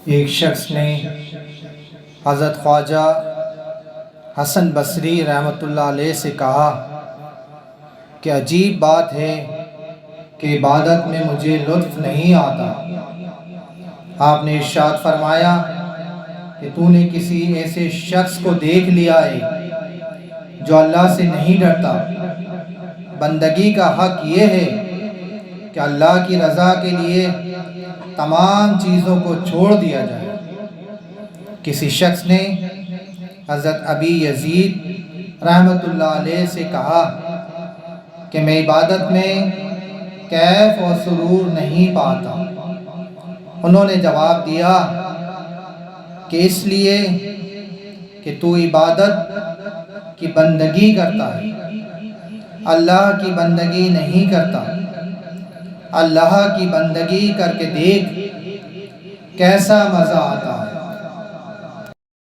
ایک شخص نے حضرت خواجہ حسن بصری رحمۃ اللہ علیہ سے کہا کہ عجیب بات ہے کہ عبادت میں مجھے لطف نہیں آتا۔ آپ نے ارشاد فرمایا کہ تو نے کسی ایسے شخص کو دیکھ لیا ہے جو اللہ سے نہیں ڈرتا۔ بندگی کا حق یہ ہے کہ اللہ کی رضا کے لیے تمام چیزوں کو چھوڑ دیا جائے۔ کسی شخص نے حضرت ابی یزید رحمۃ اللہ علیہ سے کہا کہ میں عبادت میں کیف اور سرور نہیں پاتا۔ انہوں نے جواب دیا کہ اس لیے کہ تو عبادت کی بندگی کرتا ہے، اللہ کی بندگی نہیں کرتا۔ اللہ کی بندگی کر کے دیکھ کیسا مزہ آتا ہے۔